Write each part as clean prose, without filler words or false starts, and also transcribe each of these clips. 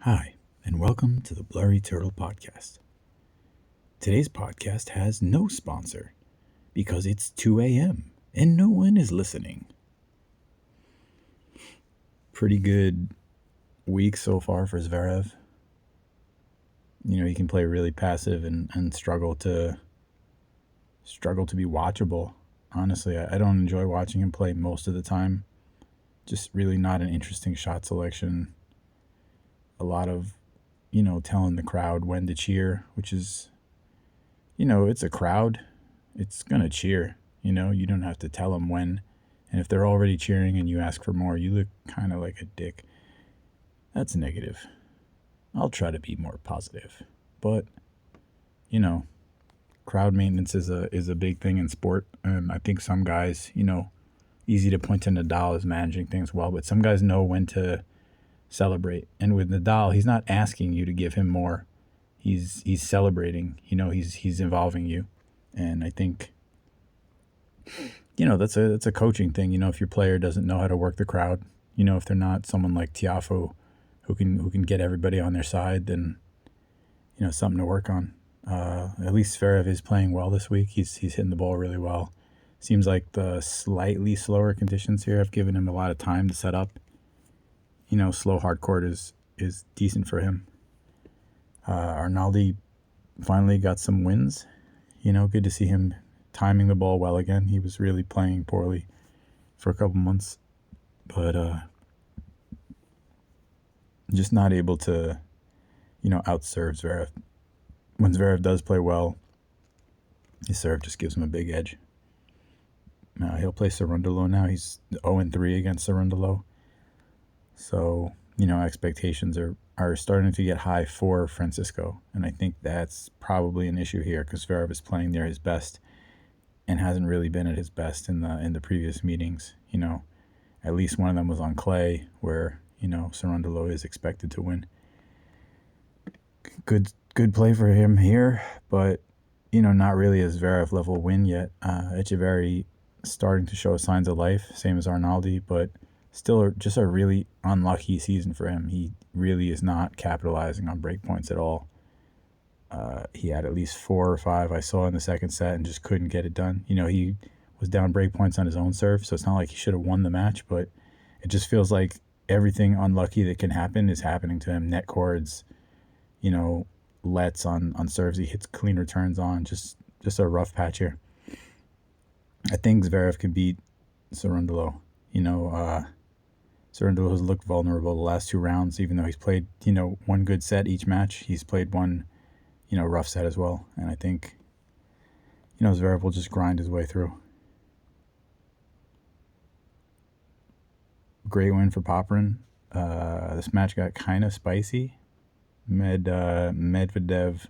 Hi, and welcome to the Blurry Turtle Podcast. Today's podcast has no sponsor because it's 2 a.m. and no one is listening. Pretty good week so far for Zverev. He can play really passive and struggle to be watchable. Honestly, I don't enjoy watching him play most of the time. Just really not an interesting shot selection. A lot of, telling the crowd when to cheer, which is, it's a crowd. It's going to cheer. You don't have to tell them when. And if they're already cheering and you ask for more, you look kind of like a dick. That's negative. I'll try to be more positive. But, crowd maintenance is a big thing in sport. And I think some guys, easy to point to Nadal as managing things well, but some guys know when to celebrate. And with Nadal, he's not asking you to give him more. He's celebrating. He's involving you. And I think that's a coaching thing. If your player doesn't know how to work the crowd, if they're not someone like Tiafoe who can get everybody on their side, then something to work on. At least Zverev is playing well this week. He's hitting the ball really well. Seems like the slightly slower conditions here have given him a lot of time to set up. Slow hard court is decent for him. Arnaldi finally got some wins. Good to see him timing the ball well again. He was really playing poorly for a couple months, but just not able to, outserve Zverev. When Zverev does play well, his serve just gives him a big edge. He'll play Cerundolo now. He's 0-3 against Cerundolo. So, expectations are starting to get high for Francisco. And I think that's probably an issue here because Zverev is playing near his best and hasn't really been at his best in the previous meetings. At least one of them was on clay where, Cerundolo is expected to win. Good play for him here, but, not really a Zverev level win yet. Echeverry starting to show signs of life, same as Arnaldi, but still just a really unlucky season for him. He really is not capitalizing on break points at all. He had at least 4 or 5 I saw in the second set and just couldn't get it done. He was down break points on his own serve, so it's not like he should have won the match, but it just feels like everything unlucky that can happen is happening to him. Net cords, lets on serves he hits clean returns on. Just a rough patch here. I think Zverev can beat Cerundolo. Cerundolo has looked vulnerable the last 2 rounds, even though he's played, one good set each match. He's played one, rough set as well. And I think, Zverev will just grind his way through. Great win for Popyrin. This match got kind of spicy. Medvedev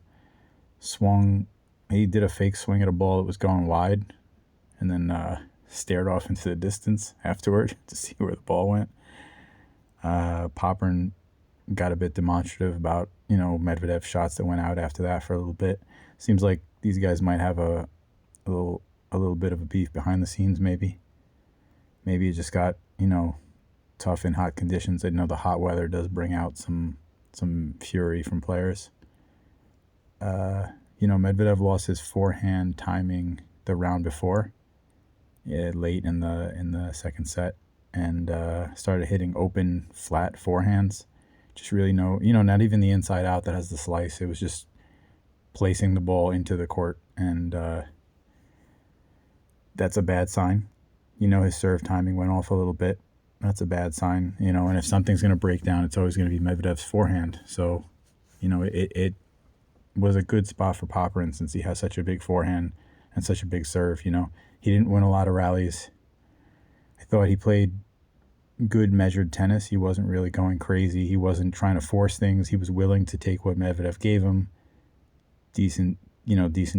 swung. He did a fake swing at a ball that was going wide and then stared off into the distance afterward to see where the ball went. Popyrin got a bit demonstrative about, Medvedev shots that went out after that for a little bit. Seems like these guys might have a little bit of a beef behind the scenes, maybe. Maybe it just got, tough in hot conditions. I know the hot weather does bring out some fury from players. Medvedev lost his forehand timing the round before, late in the second set, and started hitting open flat forehands. Just really not even the inside out that has the slice. It was just placing the ball into the court, and that's a bad sign. His serve timing went off a little bit. That's a bad sign, and if something's going to break down, it's always going to be Medvedev's forehand. So, it was a good spot for Popyrin since he has such a big forehand and such a big serve. He didn't win a lot of rallies. I thought he played good measured tennis. He wasn't really going crazy. He wasn't trying to force things. He was willing to take what Medvedev gave him. Decent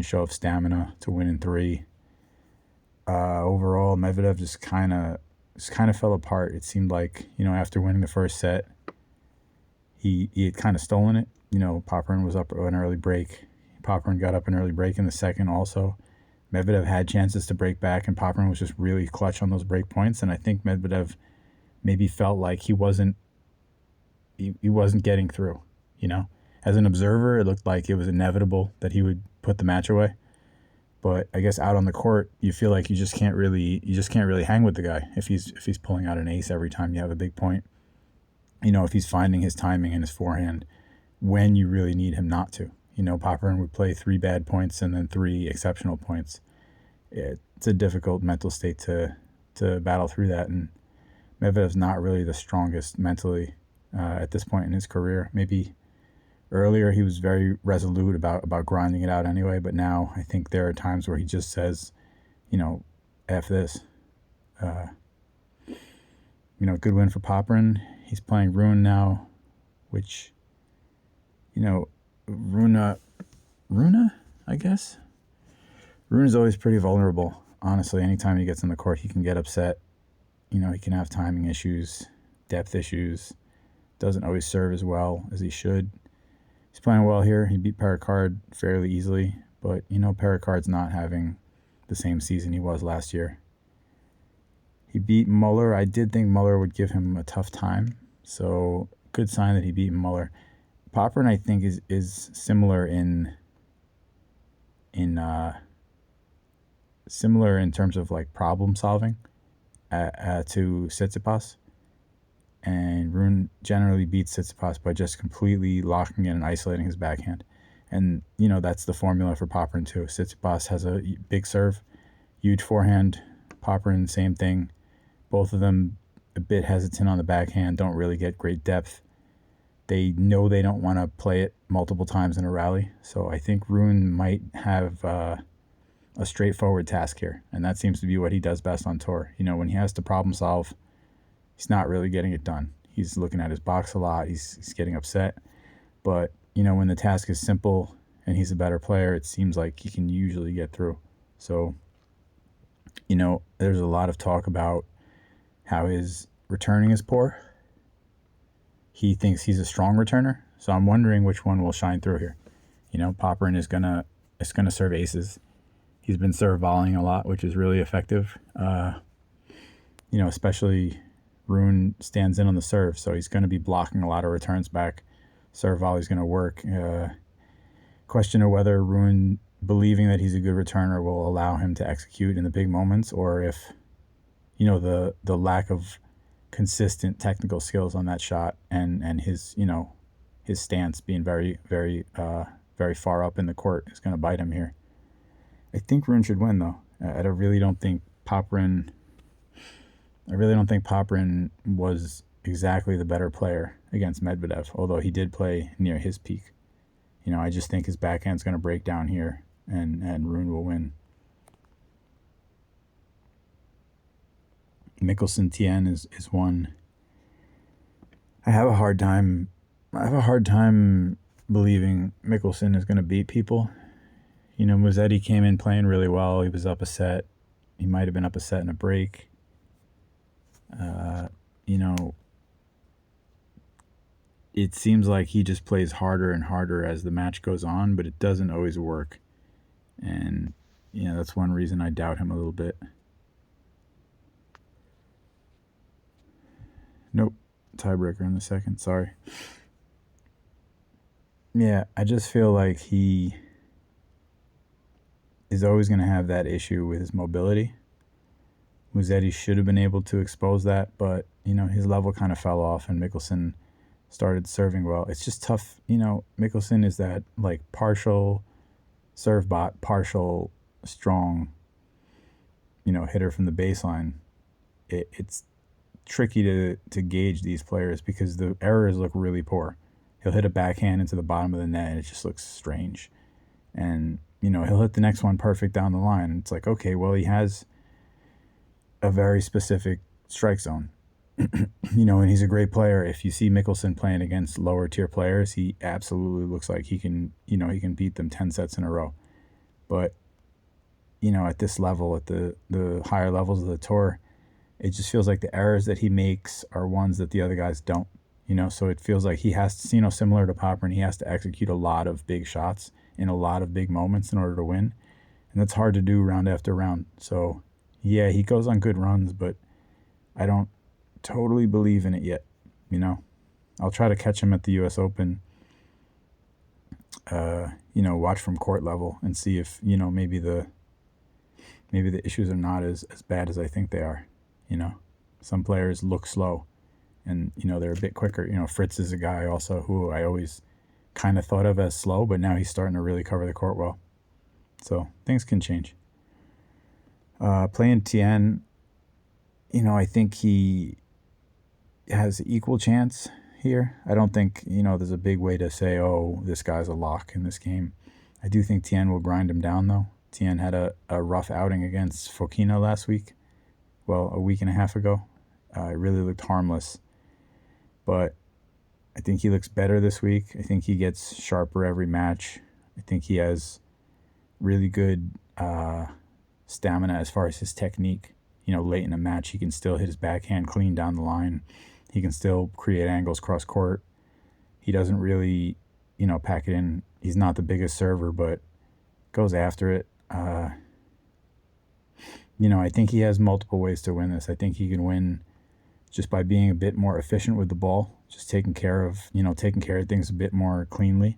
show of stamina to win in 3. Overall, Medvedev just kind of fell apart. It seemed like, after winning the first set, he had kind of stolen it. Popyrin was up an early break. Popyrin got up an early break in the second also. Medvedev had chances to break back, and Popyrin was just really clutch on those break points. And I think Medvedev maybe felt like he wasn't, he wasn't getting through, you know. As an observer, it looked like it was inevitable that he would put the match away. But I guess out on the court, you feel like you just can't really hang with the guy if he's pulling out an ace every time you have a big point. You know, if he's finding his timing and his forehand when you really need him not to. You know, Popyrin would play 3 bad points and then 3 exceptional points. It's a difficult mental state to battle through that, and Medvedev's not really the strongest mentally at this point in his career. Maybe earlier he was very resolute about grinding it out anyway, but now I think there are times where he just says, you know, F this. You know, good win for Popyrin. He's playing Rune now, which, you know, Rune, I guess. Rune is always pretty vulnerable. Honestly, anytime he gets on the court, he can get upset. You know, he can have timing issues, depth issues. Doesn't always serve as well as he should. He's playing well here. He beat Perricard fairly easily, but, you know, Perricard's not having the same season he was last year. He beat Muller. I did think Muller would give him a tough time, so good sign that he beat Muller. Popyrin, I think, is similar similar in terms of like problem solving to Tsitsipas, and Rune generally beats Tsitsipas by just completely locking in and isolating his backhand. And, you know, that's the formula for Popyrin too. Tsitsipas has a big serve, huge forehand. Popyrin, same thing. Both of them a bit hesitant on the backhand, don't really get great depth. They know they don't want to play it multiple times in a rally. So I think Rune might have a straightforward task here. And that seems to be what he does best on tour. You know, when he has to problem solve, he's not really getting it done. He's looking at his box a lot. He's getting upset. But, you know, when the task is simple and he's a better player, it seems like he can usually get through. So, you know, there's a lot of talk about how his returning is poor. He thinks he's a strong returner. So I'm wondering which one will shine through here. You know, Popyrin is gonna serve aces. He's been serve volleying a lot, which is really effective. You know, especially Rune stands in on the serve, so he's going to be blocking a lot of returns back. Serve volley is going to work. Question of whether Rune, believing that he's a good returner, will allow him to execute in the big moments, or if, you know, the lack of consistent technical skills on that shot and his, you know, his stance being very far up in the court is going to bite him here. I think Rune should win, though. I really don't think Popyrin was exactly the better player against Medvedev, although he did play near his peak. You know, I just think his backhand's going to break down here, and Rune will win. Mickelson Tien is one. I have a hard time believing Mickelson is going to beat people. You know, Musetti came in playing really well. He was up a set. He might have been up a set in a break. You know, it seems like he just plays harder and harder as the match goes on, but it doesn't always work. And, you know, that's one reason I doubt him a little bit. Nope. Tiebreaker in the second. Sorry. Yeah, I just feel like he is always going to have that issue with his mobility. Musetti should have been able to expose that, but, you know, his level kind of fell off and Mickelson started serving well. It's just tough. You know, Mickelson is that, like, partial serve bot, partial strong, you know, hitter from the baseline. It's tricky to gauge these players because the errors look really poor. He'll hit a backhand into the bottom of the net and it just looks strange. And, you know, he'll hit the next one perfect down the line. It's like, okay, well, he has a very specific strike zone. You know, and he's a great player. If you see Mickelson playing against lower tier players, he absolutely looks like he can, you know, he can beat them 10 sets in a row. But, you know, at this level, at the higher levels of the tour, it just feels like the errors that he makes are ones that the other guys don't, you know, so it feels like he has to, you know, similar to Popyrin, he has to execute a lot of big shots in a lot of big moments in order to win. And that's hard to do round after round. So, yeah, he goes on good runs, but I don't totally believe in it yet, you know. I'll try to catch him at the U.S. Open. Watch from court level and see if maybe the issues are not as bad as I think they are. Some players look slow, and they're a bit quicker. Fritz is a guy also who I always kind of thought of as slow, but now he's starting to really cover the court well. So things can change. Playing Tien, I think he has equal chance here. I don't think, there's a big way to say, oh, this guy's a lock in this game. I do think Tien will grind him down, though. Tien had a rough outing against Fokina last week. Well, a week and a half ago. It really looked harmless. But I think he looks better this week. I think he gets sharper every match. I think he has really good stamina as far as his technique. Late in a match, he can still hit his backhand clean down the line. He can still create angles cross court. He doesn't really, pack it in. He's not the biggest server, but goes after it. I think he has multiple ways to win this. I think he can win just by being a bit more efficient with the ball, just taking care of things a bit more cleanly.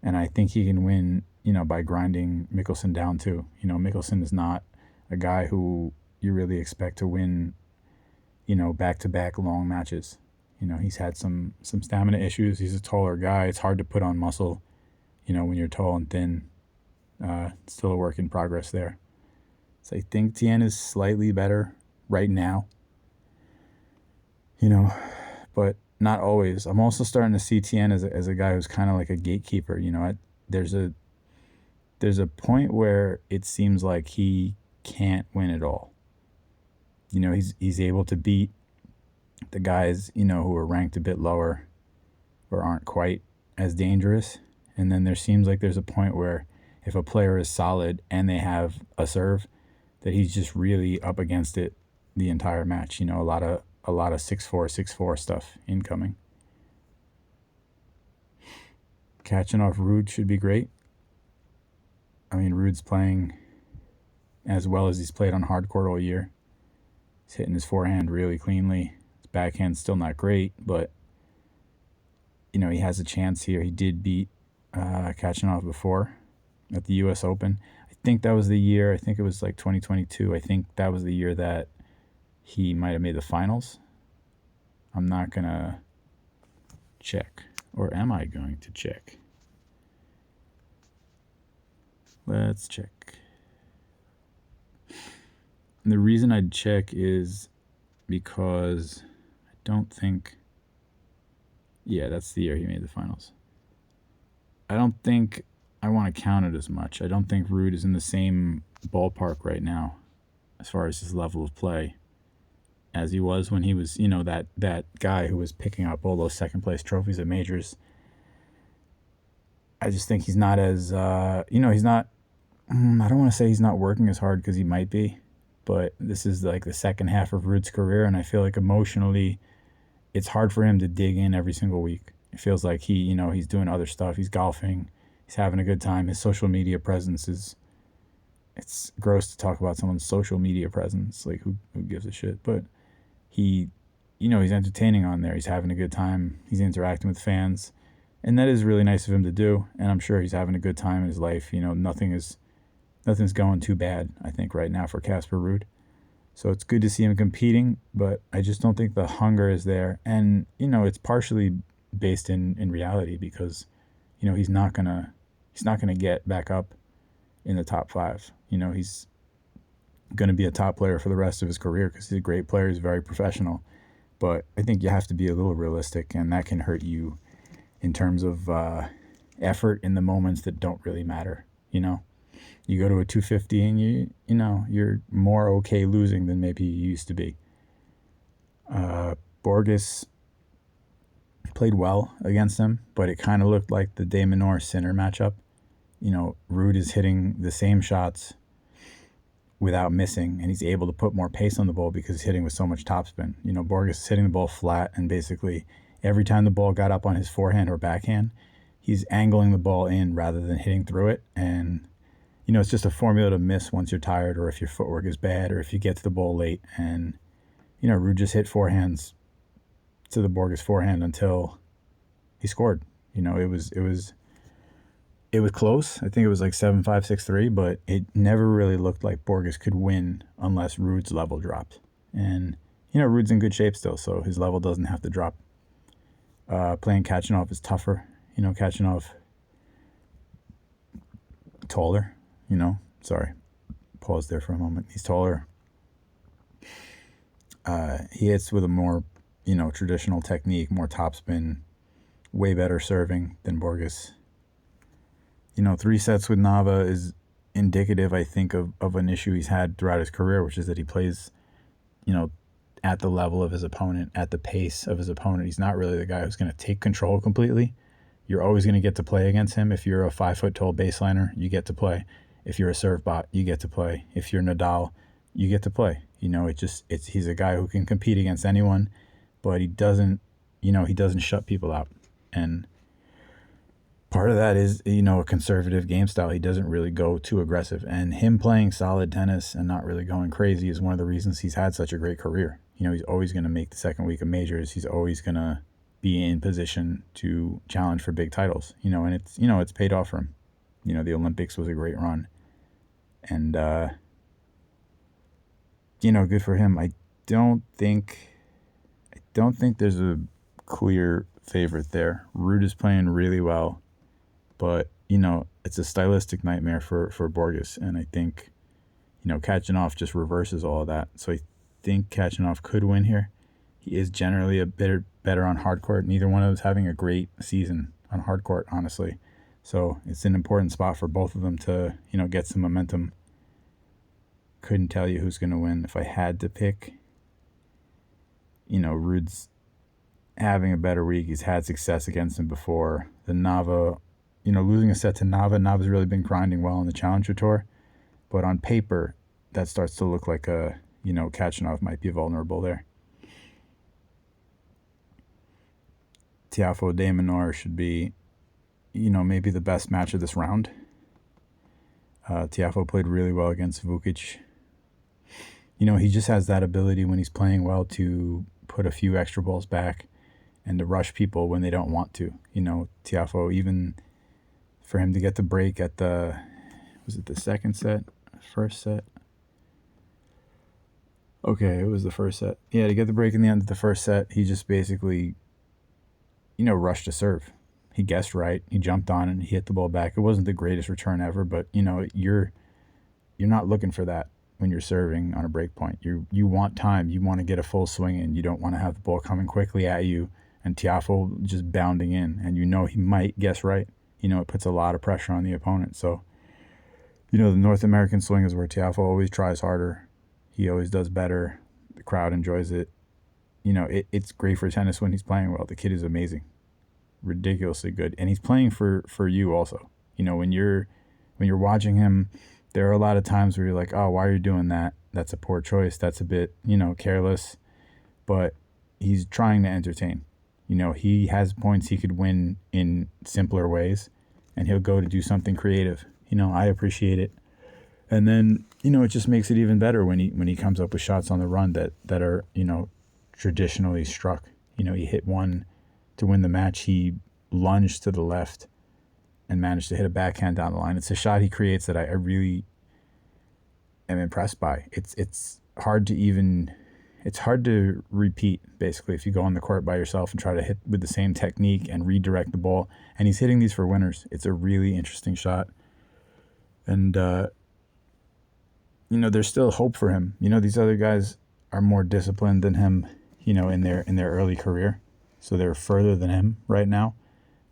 And I think he can win, by grinding Mickelson down too. Mickelson is not a guy who you really expect to win, back-to-back long matches. He's had some stamina issues. He's a taller guy. It's hard to put on muscle, when you're tall and thin. It's still a work in progress there. So I think Tien is slightly better right now, but not always. I'm also starting to see Tien as a guy who's kind of like a gatekeeper. There's a point where it seems like he can't win it all. He's able to beat the guys, who are ranked a bit lower or aren't quite as dangerous. And then there seems like there's a point where if a player is solid and they have a serve, that he's just really up against it the entire match. A lot of 6-4, 6-4 stuff incoming. Catching off Ruud should be great. I mean, Ruud's playing as well as he's played on hard court all year. He's hitting his forehand really cleanly. His backhand's still not great, but he has a chance here. He did beat Kachanov before at the U.S. Open. I think that was the year. I think it was like 2022. I think that was the year that he might have made the finals. I'm not going to check. Or am I going to check? Let's check. And the reason I'd check is because I don't think... Yeah, that's the year he made the finals. I don't think I want to count it as much. I don't think Ruud is in the same ballpark right now as far as his level of play as he was when he was, that guy who was picking up all those second-place trophies at majors. I just think he's not as, he's not... I don't want to say he's not working as hard because he might be, but this is like the second half of Ruud's career, and I feel like emotionally it's hard for him to dig in every single week. It feels like he's doing other stuff. He's golfing. He's having a good time. His social media presence is... It's gross to talk about someone's social media presence. Like, who gives a shit? But he's entertaining on there. He's having a good time. He's interacting with fans. And that is really nice of him to do. And I'm sure he's having a good time in his life. Nothing's going too bad, I think, right now for Casper Ruud. So it's good to see him competing, but I just don't think the hunger is there. And, it's partially based in reality because, he's not gonna get back up in the top 5. He's going to be a top player for the rest of his career because he's a great player. He's very professional. But I think you have to be a little realistic, and that can hurt you in terms of effort in the moments that don't really matter. You go to a 250 and you're more okay losing than maybe you used to be. Borges played well against him, but it kind of looked like the De Minaur Sinner matchup. Ruud is hitting the same shots without missing, and he's able to put more pace on the ball because he's hitting with so much topspin. Borges is hitting the ball flat, and basically every time the ball got up on his forehand or backhand, he's angling the ball in rather than hitting through it. And, it's just a formula to miss once you're tired or if your footwork is bad or if you get to the ball late. And, Ruud just hit forehands to the Borges forehand until he scored. It was close. I think it was like 7-5, 6-3, but it never really looked like Borges could win unless Ruud's level dropped. And Ruud's in good shape still, so his level doesn't have to drop. Playing Kachanov is tougher. Kachanov taller. Sorry, pause there for a moment. He's taller. He hits with a more traditional technique, more topspin, way better serving than Borges. 3 sets with Nava is indicative, I think, of an issue he's had throughout his career, which is that he plays, at the level of his opponent, at the pace of his opponent. He's not really the guy who's going to take control completely. You're always going to get to play against him. If you're a 5-foot-tall baseliner, you get to play. If you're a serve bot, you get to play. If you're Nadal, you get to play. He's a guy who can compete against anyone, but he doesn't shut people out. And part of that is, a conservative game style. He doesn't really go too aggressive. And him playing solid tennis and not really going crazy is one of the reasons he's had such a great career. He's always going to make the second week of majors. He's always going to be in position to challenge for big titles. And it's paid off for him. The Olympics was a great run. And, good for him. I don't think there's a clear favorite there. Ruud is playing really well. But, it's a stylistic nightmare for Borges. And I think, Kachanov just reverses all of that. So I think Kachanov could win here. He is generally a bit better on hard court. Neither one of them is having a great season on hard court, honestly. So it's an important spot for both of them to, get some momentum. Couldn't tell you who's going to win. If I had to pick, Ruud's having a better week. He's had success against him before. The Nava, losing a set to Nava's really been grinding well on the Challenger Tour. But on paper, that starts to look like Kachanov might be vulnerable there. Tiafoe de Minaur should be, maybe the best match of this round. Tiafoe played really well against Vukic. He just has that ability when he's playing well to put a few extra balls back and to rush people when they don't want to. Tiafoe, even for him to get the break at was it the second set? First set? Okay, it was the first set. Yeah, to get the break in the end of the first set, he just basically, rushed a serve. He guessed right. He jumped on and he hit the ball back. It wasn't the greatest return ever, but, you're not looking for that when you're serving on a break point. You want time. You want to get a full swing in. You don't want to have the ball coming quickly at you and Tiafoe just bounding in. And he might guess right. It puts a lot of pressure on the opponent. So, the North American swing is where Tiafoe always tries harder. He always does better. The crowd enjoys it. It's great for tennis when he's playing well. The kid is amazing. Ridiculously good. And he's playing for you also. When you're watching him, there are a lot of times where you're like, oh, why are you doing that? That's a poor choice. That's a bit, careless. But he's trying to entertain. He has points he could win in simpler ways, and he'll go to do something creative. I appreciate it. And then, it just makes it even better when he comes up with shots on the run that are, traditionally struck. He hit one to win the match. He lunged to the left and managed to hit a backhand down the line. It's a shot he creates that I really am impressed by. It's hard to repeat, basically, if you go on the court by yourself and try to hit with the same technique and redirect the ball. And he's hitting these for winners. It's a really interesting shot. And, there's still hope for him. These other guys are more disciplined than him, in their early career. So they're further than him right now.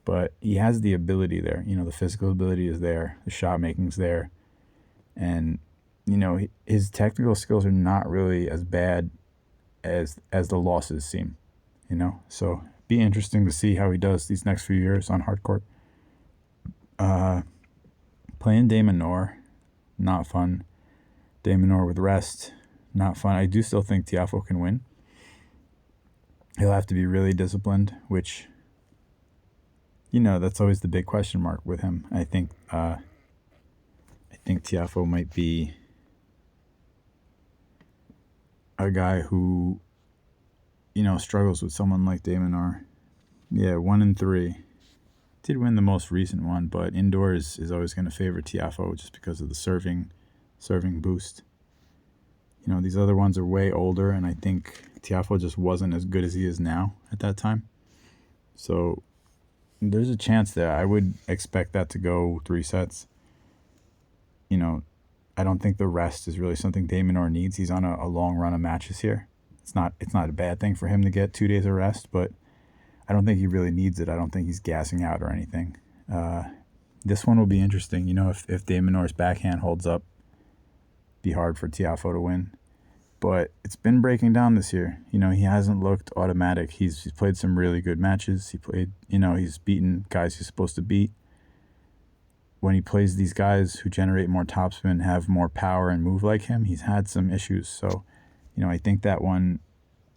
But he has the ability there. The physical ability is there. The shot making's there. And, his technical skills are not really as bad as the losses seem, So be interesting to see how he does these next few years on hard court. Playing de Minaur, not fun. De Minaur with rest, not fun. I do still think Tiafoe can win. He'll have to be really disciplined, which, that's always the big question mark with him. I think Tiafoe might be a guy who, struggles with someone like de Minaur. Yeah, 1-3. Did win the most recent one, but indoors is always going to favor Tiafoe just because of the serving boost. These other ones are way older, and I think Tiafoe just wasn't as good as he is now at that time. So there's a chance there. I would expect that to go 3 sets. I don't think the rest is really something de Minaur needs. He's on a long run of matches here. It's not a bad thing for him to get 2 days of rest, but I don't think he really needs it. I don't think he's gassing out or anything. This one will be interesting. If de Minaur's backhand holds up, be hard for Tiafoe to win. But it's been breaking down this year. He hasn't looked automatic. He's played some really good matches. He's beaten guys he's supposed to beat. When he plays these guys who generate more topspin, have more power and move like him, he's had some issues. So, I think that one,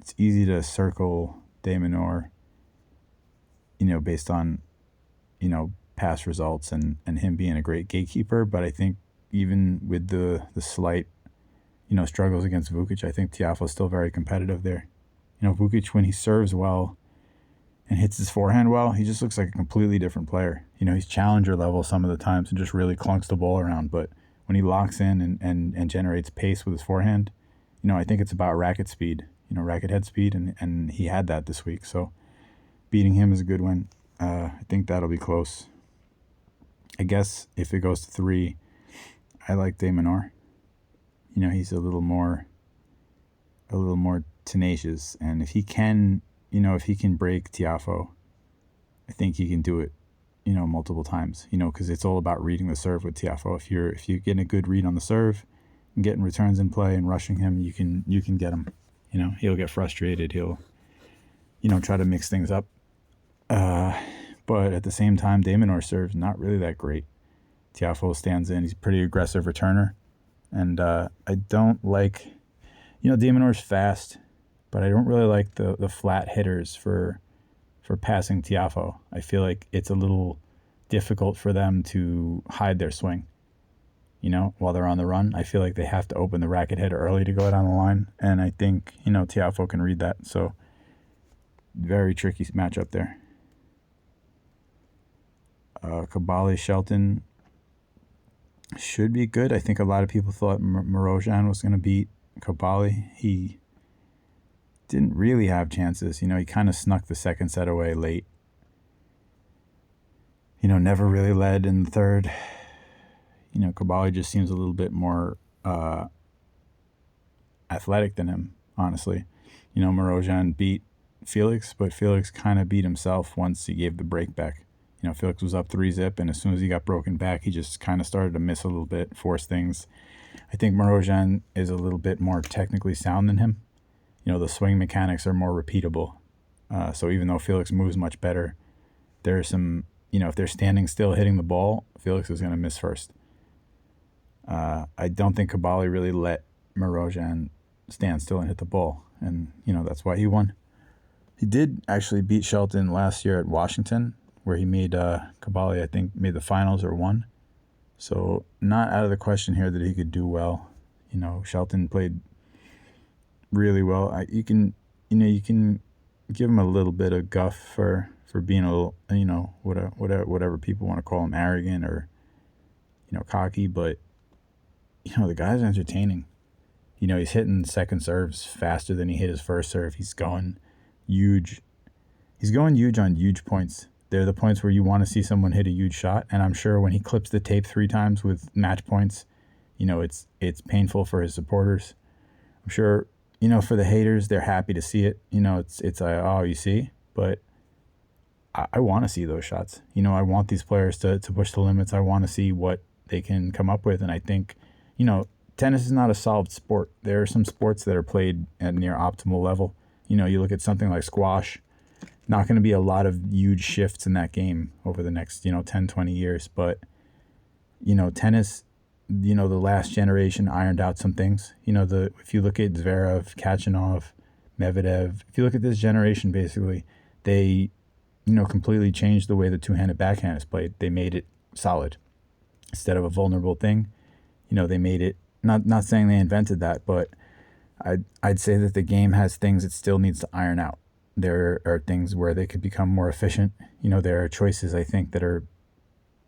it's easy to circle de Minaur, based on, past results and him being a great gatekeeper. But I think even with the slight, struggles against Vukic, I think Tiafoe's still very competitive there. Vukic, when he serves well and hits his forehand well, he just looks like a completely different player. He's challenger level some of the times and just really clunks the ball around. But when he locks in and generates pace with his forehand, I think it's about racket speed, racket head speed, and he had that this week. So beating him is a good win. I think that'll be close. I guess if it goes to 3, I like de Minaur. He's a little more tenacious, and if he can break Tiafoe, I think he can do it, multiple times. Because it's all about reading the serve with Tiafoe. If you're getting a good read on the serve, and getting returns in play and rushing him, you can get him. He'll get frustrated. He'll, try to mix things up. But at the same time, de Minaur serves not really that great. Tiafoe stands in. He's a pretty aggressive returner. And I don't like, de Minaur's fast, but I don't really like the flat hitters for passing Tiafoe. I feel like it's a little difficult for them to hide their swing, while they're on the run. I feel like they have to open the racket head early to go down the line, and I think, Tiafoe can read that. So very tricky matchup there. Cabali-Shelton should be good. I think a lot of people thought Marozsan was going to beat Cabali. He didn't really have chances. He kind of snuck the second set away late. Never really led in the third. Cabali just seems a little bit more athletic than him, honestly. Marozsan beat Felix, but Felix kind of beat himself once he gave the break back. Felix was up 3-0, and as soon as he got broken back, he just kind of started to miss a little bit, force things. I think Marozsan is a little bit more technically sound than him. The swing mechanics are more repeatable. So even though Felix moves much better, there's some, if they're standing still hitting the ball, Felix is going to miss first. I don't think Cabali really let Marozsan stand still and hit the ball, and, that's why he won. He did actually beat Shelton last year at Washington, where he made Cabali, I think, made the finals or won. So not out of the question here that he could do well. Shelton played really well. You can give him a little bit of guff for being a little, whatever people want to call him, arrogant or, cocky. But, the guy's entertaining. He's hitting second serves faster than he hit his first serve. He's going huge. He's going huge on huge points. They're the points where you want to see someone hit a huge shot. And I'm sure when he clips the tape 3 times with match points, it's painful for his supporters. I'm sure, for the haters, they're happy to see it. It's like, oh, you see? But I want to see those shots. I want these players to push the limits. I want to see what they can come up with. And I think, tennis is not a solved sport. There are some sports that are played at near optimal level. You look at something like squash. Not going to be a lot of huge shifts in that game over the next, 10, 20 years. But, tennis, the last generation ironed out some things. If you look at Zverev, Kachanov, Medvedev, if you look at this generation, basically, they, completely changed the way the two-handed backhand is played. They made it solid. Instead of a vulnerable thing, they made it, not saying they invented that, but I'd say that the game has things it still needs to iron out. there are things where they could become more efficient. There are choices, I think, that are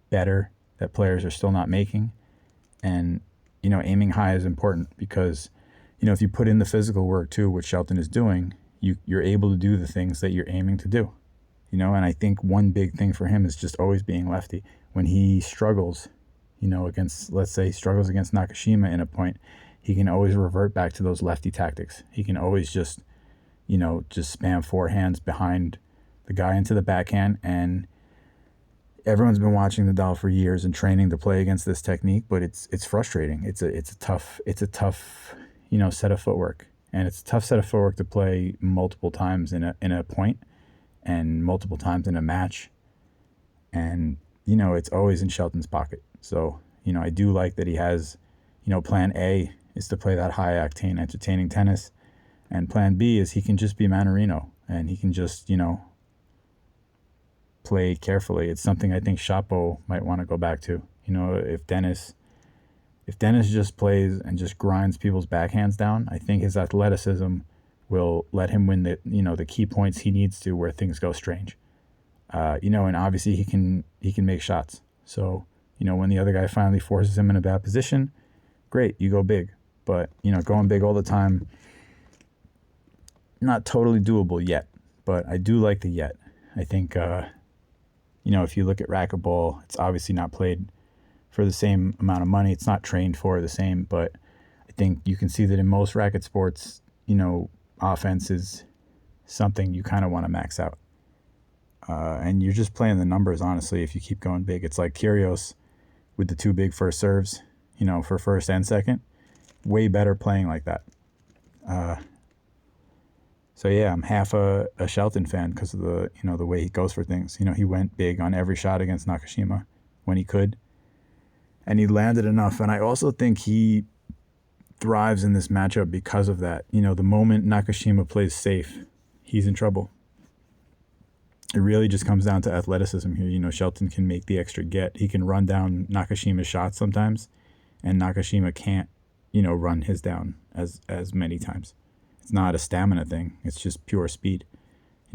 better that players are still not making. And, aiming high is important because, if you put in the physical work too, which Shelton is doing, you're able to do the things that you're aiming to do. And I think one big thing for him is just always being lefty. When he struggles, let's say struggles against Nakashima in a point, he can always revert back to those lefty tactics. He can always just spam forehands behind the guy into the backhand. And everyone's been watching Nadal for years and training to play against this technique, but it's frustrating. It's a tough set of footwork, and it's a tough set of footwork to play multiple times in a point and multiple times in a match. And it's always in Shelton's pocket. So I do like that he has plan A is to play that high octane entertaining tennis, and plan B is he can just be Manarino and he can just play carefully. It's something I think Shapo might want to go back to. If Dennis just plays and just grinds people's backhands down, I think his athleticism will let him win the key points he needs to where things go strange. And obviously he can make shots. So, when the other guy finally forces him in a bad position, great, you go big. But, going big all the time, not totally doable yet. But I do like the yet. I think, if you look at racquetball, it's obviously not played for the same amount of money. It's not trained for the same, but I think you can see that in most racket sports, offense is something you kind of want to max out. And you're just playing the numbers, honestly, if you keep going big. It's like Kyrgios with the two big first serves, for first and second. Way better playing like that. So yeah, I'm half a Shelton fan because of the way he goes for things. He went big on every shot against Nakashima when he could, and he landed enough. And I also think he thrives in this matchup because of that. The moment Nakashima plays safe, he's in trouble. It really just comes down to athleticism here. Shelton can make the extra get. He can run down Nakashima's shots sometimes, and Nakashima can't, run his down as many times. It's not a stamina thing. It's just pure speed.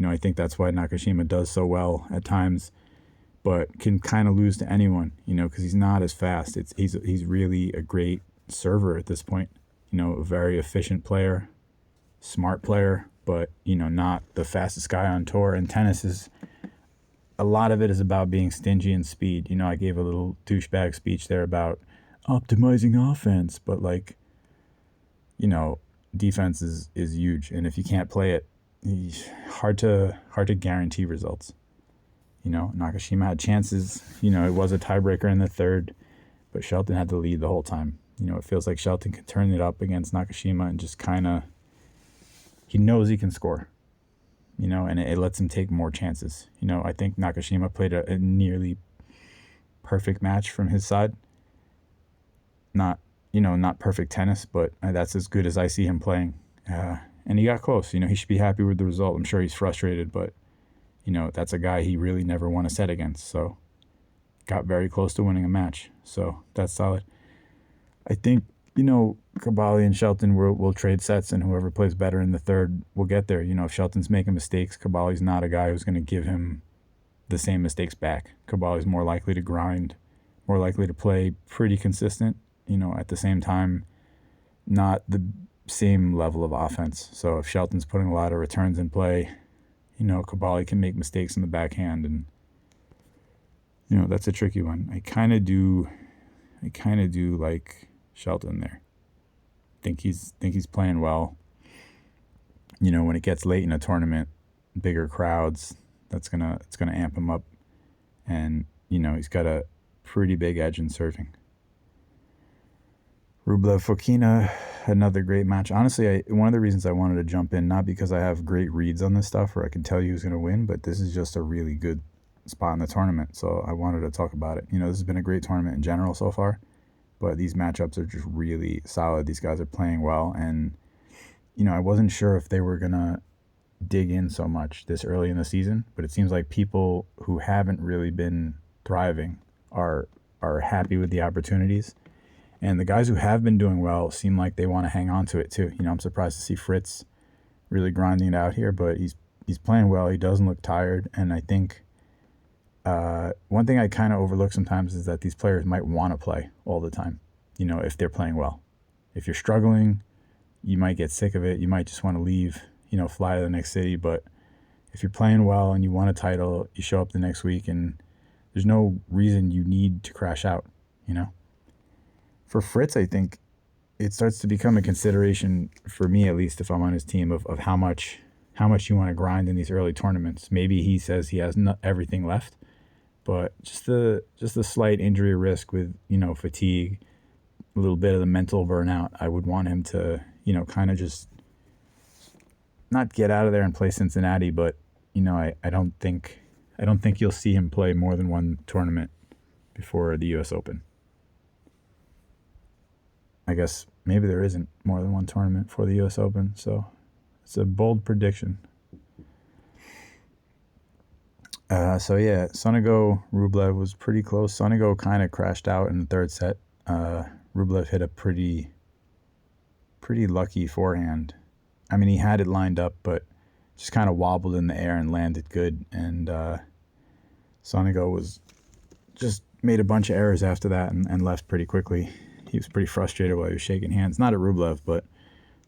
I think that's why Nakashima does so well at times, but can kind of lose to anyone, because he's not as fast. He's really a great server at this point. A very efficient player, smart player, but, not the fastest guy on tour. And tennis is, a lot of it is about being stingy in speed. I gave a little douchebag speech there about optimizing offense, but defense is huge. And if you can't play it, hard to guarantee results. Nakashima had chances. It was a tiebreaker in the third, but Shelton had the lead the whole time. It feels like Shelton can turn it up against Nakashima and just kind of, he knows he can score, and it lets him take more chances. I think Nakashima played a nearly perfect match from his side. Not perfect tennis, but that's as good as I see him playing. And he got close. He should be happy with the result. I'm sure he's frustrated, but, that's a guy he really never won a set against. So got very close to winning a match. So that's solid. I think, Cavalli and Shelton will trade sets, and whoever plays better in the third will get there. If Shelton's making mistakes, Cavalli's not a guy who's going to give him the same mistakes back. Cavalli's more likely to grind, more likely to play pretty consistent, at the same time, not the same level of offense. So if Shelton's putting a lot of returns in play, Cavalli can make mistakes in the backhand, and, that's a tricky one. I kind of do like Shelton there. Think he's playing well. When it gets late in a tournament, bigger crowds, it's gonna amp him up, and he's got a pretty big edge in serving. Rublev Fokina, another great match. Honestly, one of the reasons I wanted to jump in, not because I have great reads on this stuff or I can tell you who's going to win, but this is just a really good spot in the tournament, so I wanted to talk about it. This has been a great tournament in general so far, but these matchups are just really solid. These guys are playing well, and I wasn't sure if they were going to dig in so much this early in the season, but it seems like people who haven't really been thriving are happy with the opportunities. And the guys who have been doing well seem like they want to hang on to it too. I'm surprised to see Fritz really grinding it out here, but he's he's playing well. He doesn't look tired, and I think one thing I kind of overlook sometimes is that these players might want to play all the time. If they're playing well. If you're struggling, you might get sick of it. You might just want to leave. Fly to the next city. But if you're playing well and you want a title, you show up the next week, and there's no reason you need to crash out. For Fritz, I think it starts to become a consideration for me, at least if I'm on his team, of how much you want to grind in these early tournaments. Maybe he says he has everything left, but just the slight injury risk with fatigue, a little bit of the mental burnout. I would want him to kind of just not get out of there and play Cincinnati, but I don't think you'll see him play more than one tournament before the U.S. Open. I guess maybe there isn't more than one tournament for the U.S. Open, so it's a bold prediction. Sonego Rublev was pretty close. Sonego kind of crashed out in the third set. Rublev hit a pretty lucky forehand. I mean, he had it lined up, but just kind of wobbled in the air and landed good. And Sonego was just made a bunch of errors after that and left pretty quickly. He was pretty frustrated while he was shaking hands. Not at Rublev, but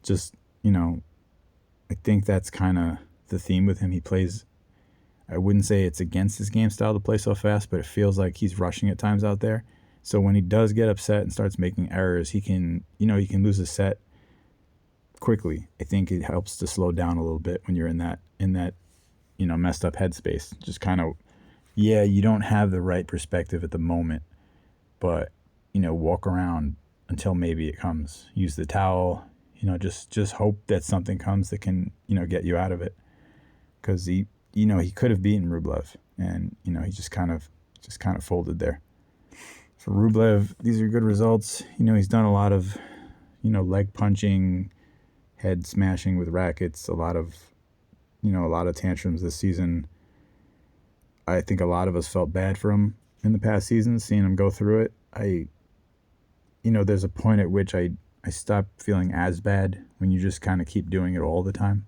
just, I think that's kind of the theme with him. He plays, I wouldn't say it's against his game style to play so fast, but it feels like he's rushing at times out there. So when he does get upset and starts making errors, he can lose a set quickly. I think it helps to slow down a little bit when you're in that messed up headspace. Just kind of, you don't have the right perspective at the moment, but walk around until maybe it comes. Use the towel, just hope that something comes that can, get you out of it. Because he could have beaten Rublev, and he just kind of folded there. For Rublev, these are good results. He's done a lot of, leg punching, head smashing with rackets, a lot of tantrums this season. I think a lot of us felt bad for him in the past season, seeing him go through it. There's a point at which I stop feeling as bad when you just kind of keep doing it all the time.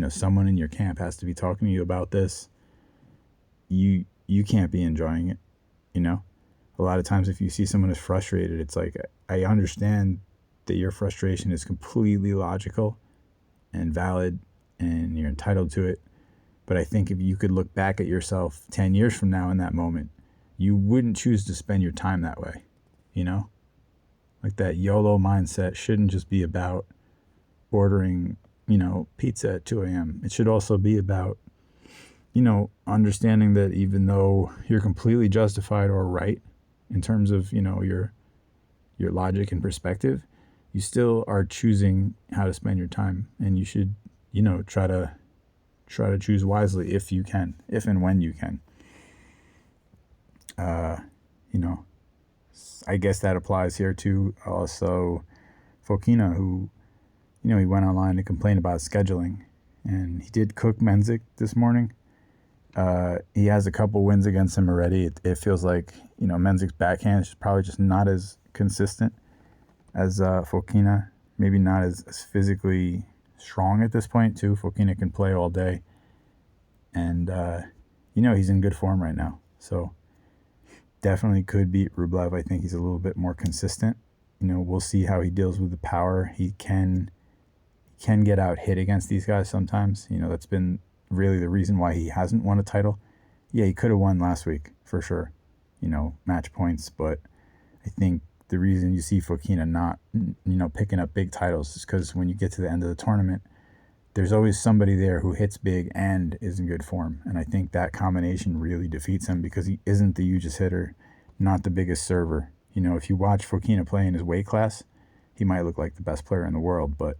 Someone in your camp has to be talking to you about this. You can't be enjoying it, A lot of times if you see someone is frustrated, it's like, I understand that your frustration is completely logical and valid and you're entitled to it. But I think if you could look back at yourself 10 years from now in that moment, you wouldn't choose to spend your time that way, Like that YOLO mindset shouldn't just be about ordering, pizza at 2 a.m. It should also be about, understanding that even though you're completely justified or right in terms of, your logic and perspective, you still are choosing how to spend your time, and you should, try to choose wisely if you can, if and when you can. I guess that applies here to also Fokina, who, he went online to complain about scheduling, and he did cook Menzik this morning. He has a couple wins against him already. It feels like, Menzik's backhand is probably just not as consistent as Fokina. Maybe not as physically strong at this point, too. Fokina can play all day. And, he's in good form right now. So definitely could beat Rublev. I think he's a little bit more consistent. We'll see how he deals with the power. He can get out hit against these guys sometimes. That's been really the reason why he hasn't won a title. Yeah, he could have won last week for sure, match points. But I think the reason you see Fokina not, picking up big titles is because when you get to the end of the tournament, there's always somebody there who hits big and is in good form. And I think that combination really defeats him because he isn't the hugest hitter, not the biggest server. If you watch Fokina play in his weight class, he might look like the best player in the world, but,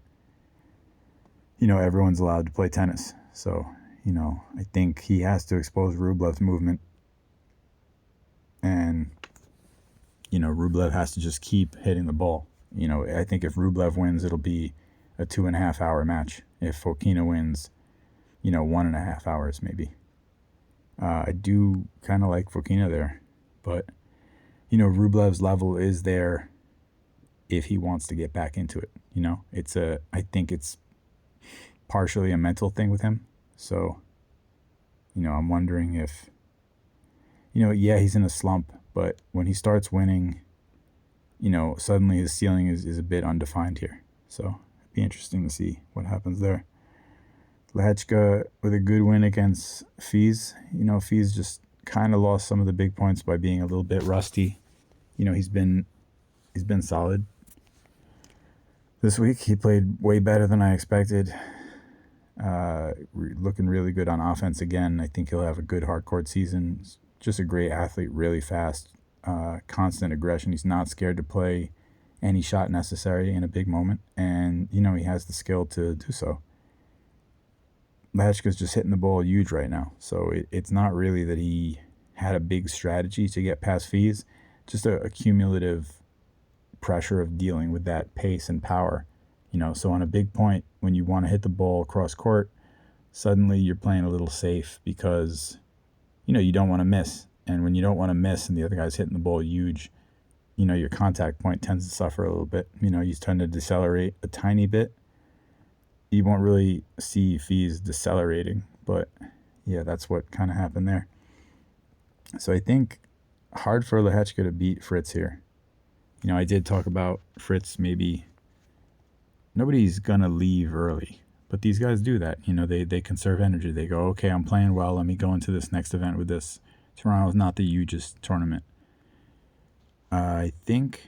everyone's allowed to play tennis. So, I think he has to expose Rublev's movement. And, Rublev has to just keep hitting the ball. I think if Rublev wins, it'll be a 2.5 hour match. If Fokina wins, 1.5 hours maybe. I do kind of like Fokina there. But, Rublev's level is there if he wants to get back into it. I think it's partially a mental thing with him. So, I'm wondering if, yeah, he's in a slump, but when he starts winning, suddenly his ceiling is a bit undefined here. So it'd be interesting to see what happens there. Lehechka with a good win against Fees. Fees just kind of lost some of the big points by being a little bit rusty. He's been solid this week. He played way better than I expected. Looking really good on offense again. I think he'll have a good hardcourt season. Just a great athlete, really fast, constant aggression. He's not scared to play any shot necessary in a big moment, and he has the skill to do so. Lehechka's just hitting the ball huge right now, so it's not really that he had a big strategy to get past Fees, just a cumulative pressure of dealing with that pace and power. So on a big point, when you want to hit the ball across court, suddenly you're playing a little safe because you don't want to miss. And when you don't want to miss and the other guy's hitting the ball huge, your contact point tends to suffer a little bit. You tend to decelerate a tiny bit. You won't really see Fees decelerating, but yeah, that's what kind of happened there. So I think hard for Lehechka to beat Fritz here. I did talk about Fritz. Maybe nobody's gonna leave early, but these guys do that. They conserve energy. They go, okay, I'm playing well. Let me go into this next event with this. Toronto's not the hugest tournament. I think,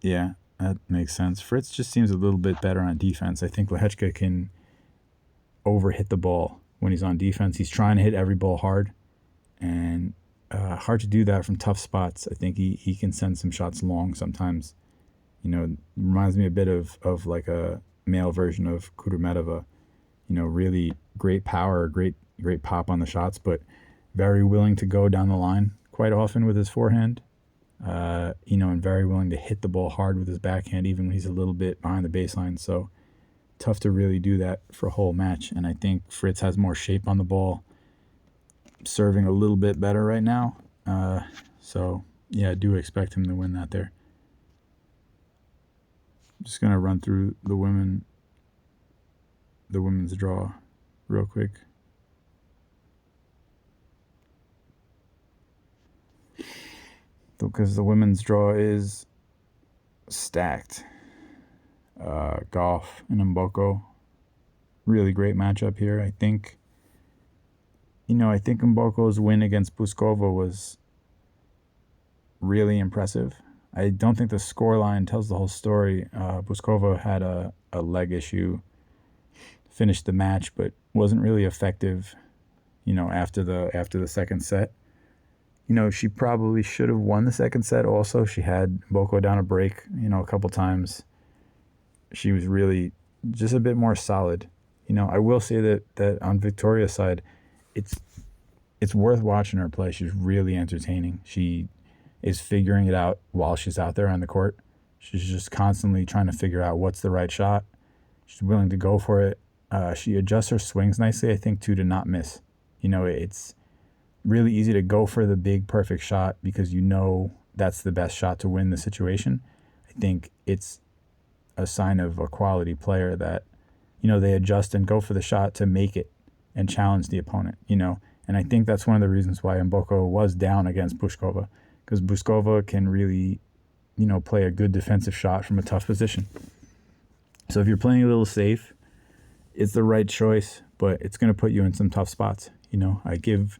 yeah, that makes sense. Fritz just seems a little bit better on defense. I think Lehechka can overhit the ball when he's on defense. He's trying to hit every ball hard, and hard to do that from tough spots. I think he can send some shots long sometimes. Reminds me a bit of like a male version of Kudermetova. Really great power, great pop on the shots, but very willing to go down the line quite often with his forehand. And very willing to hit the ball hard with his backhand, even when he's a little bit behind the baseline. So tough to really do that for a whole match. And I think Fritz has more shape on the ball, serving a little bit better right now. So yeah, I do expect him to win that there. I'm just gonna run through the women's draw real quick. Because the women's draw is stacked. Gauff and Mboko. Really great matchup here. I think Mboko's win against Puskova was really impressive. I don't think the scoreline tells the whole story. Puskova had a leg issue, finished the match, but wasn't really effective, after the second set. She probably should have won the second set also. She had Mboko down a break, a couple times. She was really just a bit more solid. I will say that on Victoria's side, it's worth watching her play. She's really entertaining. She is figuring it out while she's out there on the court. She's just constantly trying to figure out what's the right shot. She's willing to go for it. She adjusts her swings nicely, I think, too, to not miss. It's really easy to go for the big perfect shot because that's the best shot to win the situation. I think it's a sign of a quality player that they adjust and go for the shot to make it and challenge the opponent. And I think that's one of the reasons why Mboko was down against Puskova, because Puskova can really play a good defensive shot from a tough position. So if you're playing a little safe, it's the right choice, but it's going to put you in some tough spots. I give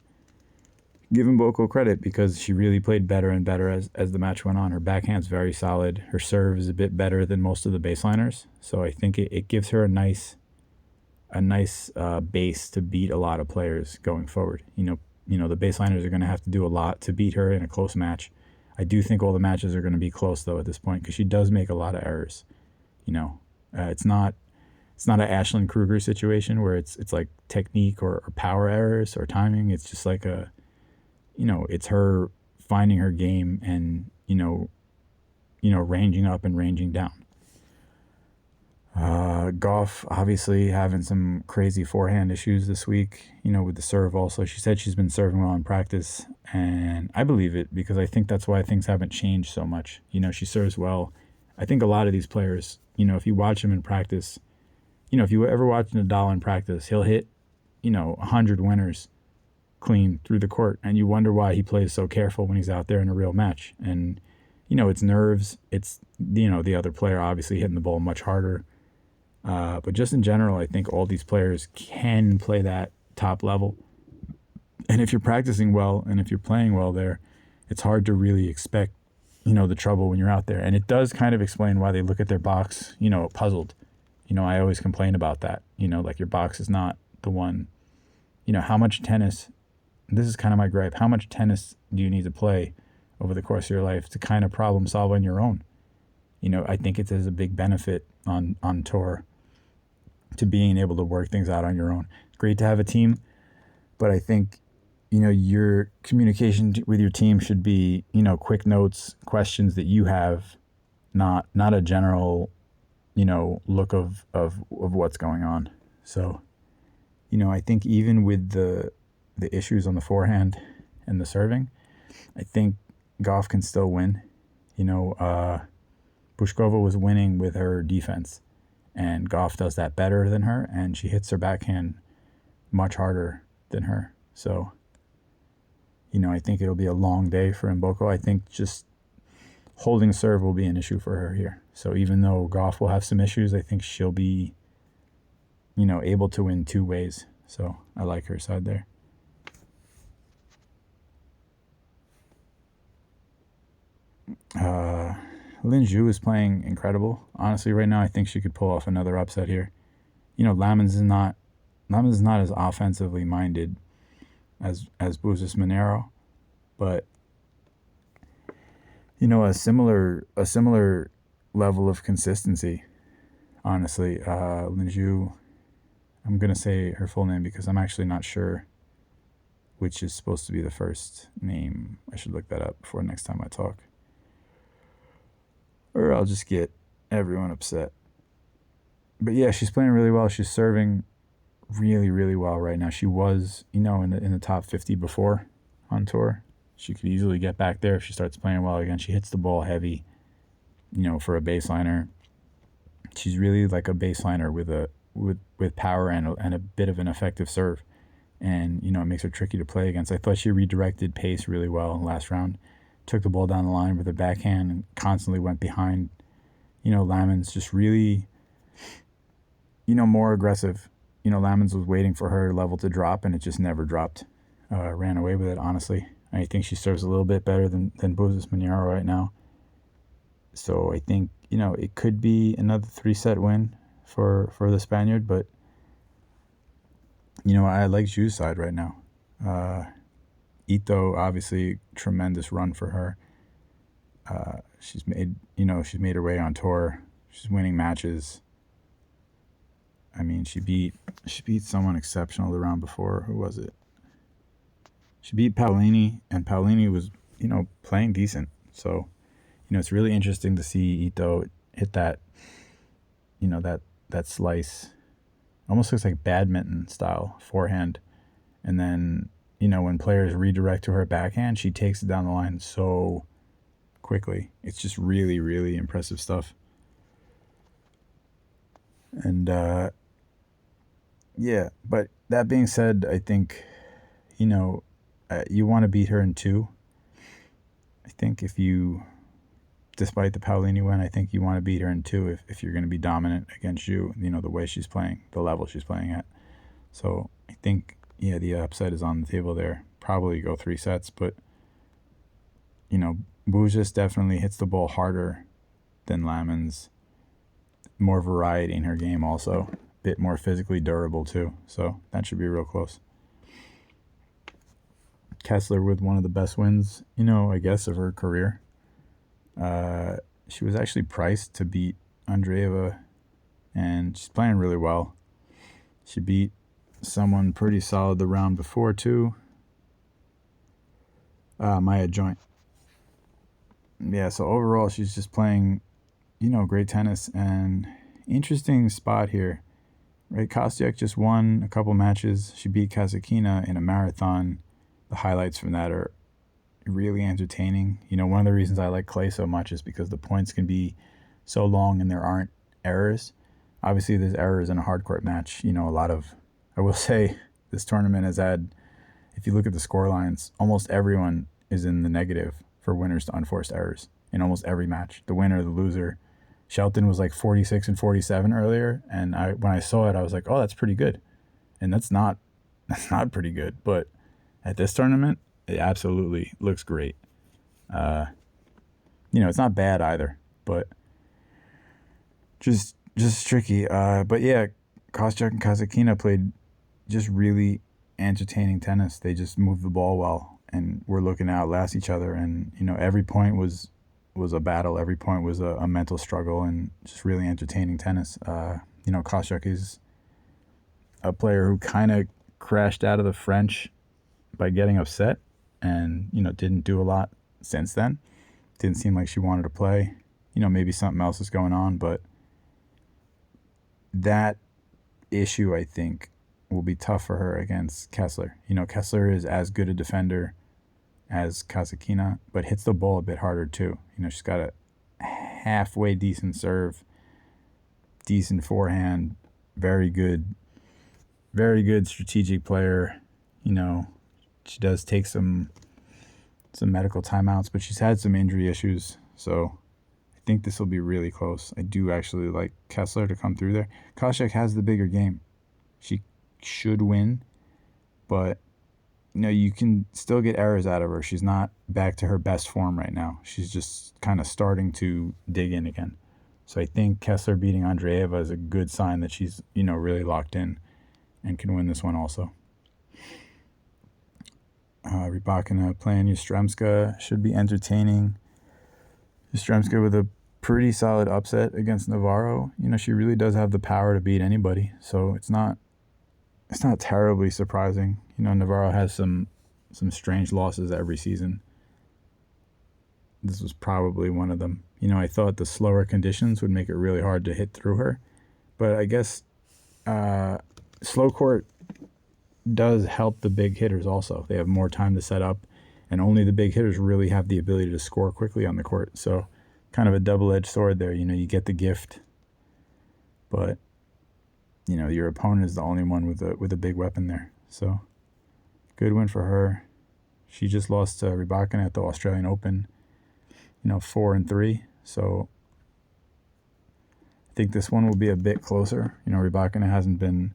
Mboko credit because she really played better and better as the match went on. Her backhand's very solid. Her serve is a bit better than most of the baseliners. So I think it gives her a nice base to beat a lot of players going forward. The baseliners are going to have to do a lot to beat her in a close match. I do think all the matches are going to be close though at this point because she does make a lot of errors. It's not an Ashlyn Kruger situation where it's like technique or power errors or timing. It's just like it's her finding her game and, ranging up and ranging down. Gauff obviously having some crazy forehand issues this week, with the serve also. She said she's been serving well in practice, and I believe it because I think that's why things haven't changed so much. She serves well. I think a lot of these players, if you watch them in practice, if you ever watch Nadal in practice, he'll hit 100 winners clean through the court, and you wonder why he plays so careful when he's out there in a real match. And it's nerves, it's the other player obviously hitting the ball much harder, but just in general, I think all these players can play that top level, and if you're practicing well and if you're playing well there, it's hard to really expect the trouble when you're out there. And it does kind of explain why they look at their box puzzled. I always complain about that, like your box is not the one. How much tennis, this is kind of my gripe, how much tennis do you need to play over the course of your life to kind of problem solve on your own? I think it is a big benefit on tour to being able to work things out on your own. Great to have a team, but I think, your communication with your team should be, quick notes, questions that you have, not a general, look of what's going on. So, I think even with the issues on the forehand and the serving, I think Gauff can still win. Pushkova was winning with her defense, and Gauff does that better than her, and she hits her backhand much harder than her. So, I think it'll be a long day for Mboko. I think just holding serve will be an issue for her here. So even though Gauff will have some issues, I think she'll be, able to win two ways. So I like her side there. Lin Zhu is playing incredible. Honestly, right now, I think she could pull off another upset here. Lamens is not as offensively minded as Buses Monero, but a similar level of consistency. Honestly, Lin Zhu, I'm gonna say her full name because I'm actually not sure which is supposed to be the first name. I should look that up before next time I talk, or I'll just get everyone upset. But yeah, she's playing really well. She's serving really, really well right now. She was, in the top 50 before on tour. She could easily get back there if she starts playing well again. She hits the ball heavy, for a baseliner. She's really like a baseliner with power and a bit of an effective serve. And, it makes her tricky to play against. I thought she redirected pace really well last round. Took the ball down the line with her backhand and constantly went behind. Lamens just really, more aggressive. Lamens was waiting for her level to drop, and it just never dropped. Ran away with it, honestly. I think she serves a little bit better than Buses Monero right now. So I think, it could be another 3-set win for the Spaniard, but, I like Zhu's side right now. Ito, obviously, tremendous run for her. She's made her way on tour. She's winning matches. I mean, she beat someone exceptional the round before. Who was it? She beat Paolini, and Paolini was, playing decent. So, it's really interesting to see Ito hit that, that slice. Almost looks like badminton style forehand. And then, when players redirect to her backhand, she takes it down the line so quickly. It's just really, really impressive stuff. And, yeah, but that being said, I think, you want to beat her in two. I think despite the Paolini win, I think you want to beat her in two if you're going to be dominant against you, the way she's playing, the level she's playing at. So I think, the upset is on the table there. Probably go 3 sets, but, Bujas definitely hits the ball harder than Lamens. More variety in her game also. A bit more physically durable too. So that should be real close. Kessler with one of the best wins, I guess, of her career. She was actually priced to beat Andreeva, and she's playing really well. She beat someone pretty solid the round before too. Maya Joint. Yeah, so overall she's just playing, great tennis, and interesting spot here. Right, Kostyuk just won a couple matches. She beat Kasatkina in a marathon. The highlights from that are really entertaining. One of the reasons I like clay so much is because the points can be so long and there aren't errors. Obviously, there's errors in a hard court match. A lot of, I will say, This tournament has had, if you look at the score lines, almost everyone is in the negative for winners to unforced errors in almost every match. The winner, the loser. Shelton was like 46 and 47 earlier, and when I saw it, I was like, oh, that's pretty good. And that's not pretty good, but at this tournament, it absolutely looks great. It's not bad either, but just tricky. But yeah, Kostyuk and Kasatkina played just really entertaining tennis. They just moved the ball well, and were looking to outlast each other. And every point was a battle. Every point was a mental struggle, and just really entertaining tennis. Kostyuk is a player who kind of crashed out of the French by getting upset, and didn't do a lot since then. Didn't seem like she wanted to play. Maybe something else is going on, but that issue, I think, will be tough for her against Kessler. Kessler is as good a defender as Kasatkina, but hits the ball a bit harder too. She's got a halfway decent serve, decent forehand, very good strategic player. She does take some medical timeouts, but she's had some injury issues, so I think this will be really close. I do actually like Kessler to come through there. Kostyuk has the bigger game. She should win, but you can still get errors out of her. She's not back to her best form right now. She's just kind of starting to dig in again. So I think Kessler beating Andreeva is a good sign that she's, really locked in and can win this one also. Rybakina playing Yastremska should be entertaining. Yastremska with a pretty solid upset against Navarro. She really does have the power to beat anybody, so it's not terribly surprising. Navarro has some strange losses every season. This was probably one of them. I thought the slower conditions would make it really hard to hit through her, but I guess slow court does help the big hitters also. They have more time to set up, and only the big hitters really have the ability to score quickly on the court. So kind of a double-edged sword there. You get the gift, but your opponent is the only one with a big weapon there. So good win for her. She just lost to Rybakina at the Australian Open, 4-3. So I think this one will be a bit closer. Rybakina hasn't been